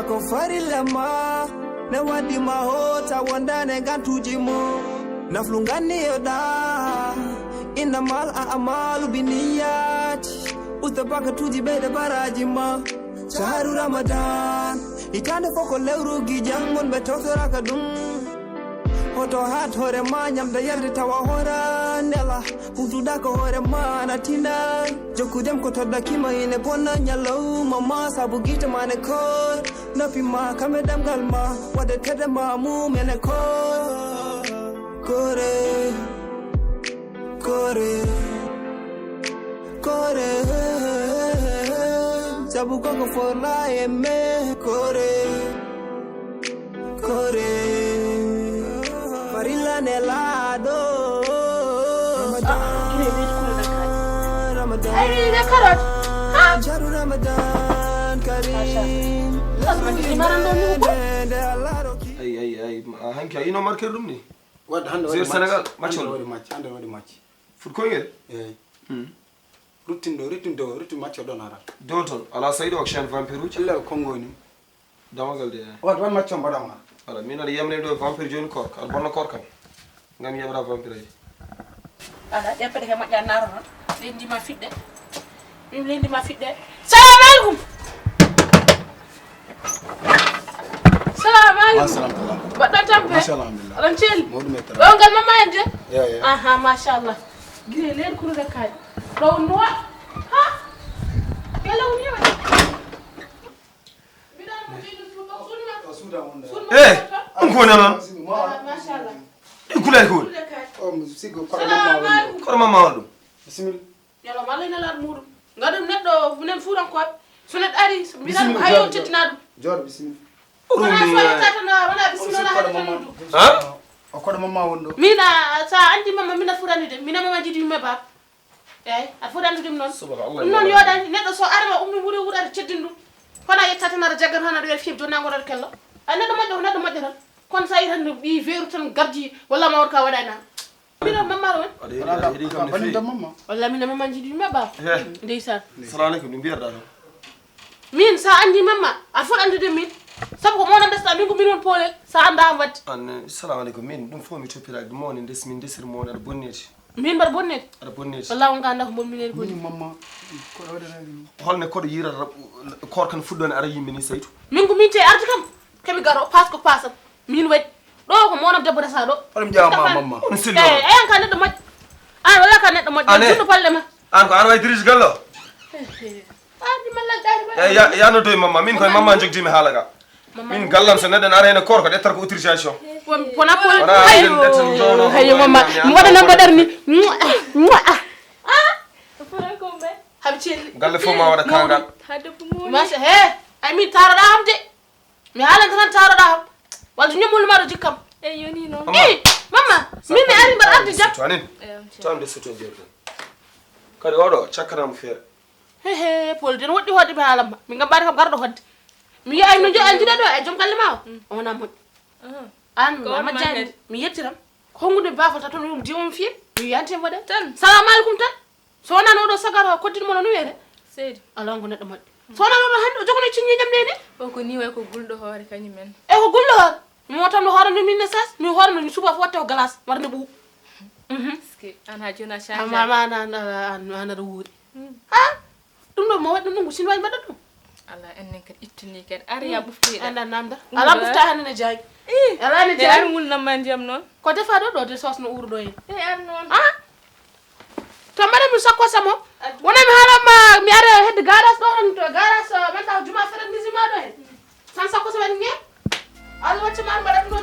ko farilla ma ne wadi ma hota wondane gantuji mo naflungani yoda innamal a'malu binniyati ustabaka tuji bede baraji ma shahru ramadan itande foko lewru gi jangon be tawtoraka dum hoto hat hore ma nyamda yerde tawa hora nela futuda ko hore ma na tinda jokudem ko todda kima ine bonna nyallow mama sabu gita mane ko napi ma kamedam galma wade tede ma mu mene ko kore kore kore sabu koko for la aimé kore kore Marilla Nelado Ramadan Ay, the carrot. Jaru Ramadan Karim Ay hanki ay no marker dum ni wad hande Zir Senegal match hande wadi match fut ko ngel rutin match do nara Donton ala saydo ak chaîne vampire uci illa kongo ni damagal de wad wan match on badama ala min ala yamne do vampire joni koorka al bonna koorka ngam yabra vampire ay Ala, dia pada hemat jangan naruh. Lendi ma fit deh. Lendi ma fit deh. Assalamualaikum. Assalamualaikum. Assalamualaikum. Buat datang be. Alhamdulillah. Rancel. Mau meter. Kau enggak mama aja? Ya ya. Aha, masyaallah. Gini lihat kuru dekat. Kau nuwa? Ha? Kalau ni apa? Bidan mungkin sunna. Sudah onda. eh ko nanon Masyaallah. kulay ko Oh musigo ko mama wonde. ko mama waldu Bismillah. Yalla malay na lar murum. Ngadum neddo funen furan ko. Sunet ari bidan ayo tetinadu. Jor bismillah. Wana fa tatana wana bismillah hadu. ha O ko mama wondo. Mina sa andi mama mina furani de mina mama jidi me bab a furani dum non subhanallah non yoda neddo so arma ummi wuri wuri ar ceddindu kono yetta tan ar jagar hana do fiib do nangorol kello a neddo majjo kon sa yitan bi veru tan gardi walla ma warka wadana mina mama ron Bani da mama. walla mina mama jidi me bab eh ndeysan assalamu alaykum dum biyarda min sa andi mama a fot andi de min sabu ko monon desta min ko min won polel sa anda wat an assalamu alaykum min dum fo mi topira de mon des min desir mon ar bonneti min bar bonnet ar bonneti walla on ganda ko mon minen ko Ni mama ko wadana ni. holne ko yira koorkan fuddon ara yimbe ni saytu min ko min te arti kam kemi garo pas ko pasam min wadi do ko monam debbo dasa do Olam jaama mama. on sillo an kan neddo maj an wala kan neddo maj junno palle ma an ko an way dirige gallo di malla dari ba ya no doy mama min koy mama jogdi mi halaga min gallam so nedden ara hen koorka dettar ko autorisation pona pol Wala, hayo mama mi wada namba dar ni fora ko be habci galle fo ma wada kangal masha he ay mi taro da hamde mi halan tan taro da ham wal nyumul maro jikam yoni no mama min mi ari bar ardi jak toanin toam de soto jerde kadi odo cakkanam feere he pol den wodi hodde be halam mi ngam bari kam gardo hodde mi yaay no jo anjida do e jom galle ma ona mo an mama jani mi yettiram hongude bafata ton yum diwum fi mi yante wada tan assalamu alaikum tan so nano do sagaro koddin mo no wede Seydi ala ngo neddo modde so nano do hande jogono cinni jam nene o ko ni way ko guldo hoore kanyum men e ko gullo hor mi wotam no hoore min sas mi hoore mi suba fo watte glace warde bu ski an ha jona change mama na do wuri ha dum do mo wadde dum ko sin way baddo dum ala ennen kat ittini kat ariya bufti anda namda ala bufta hanne jaay ala ne de jaay ar ngul na man jam non ko defa do de sos no urdo en ar non to mare mi sakko samo wona mi hala ma mi ara hedde garas do han to garas men ta juma fere mi zima do en san sakko sama ngi al wacce man mara do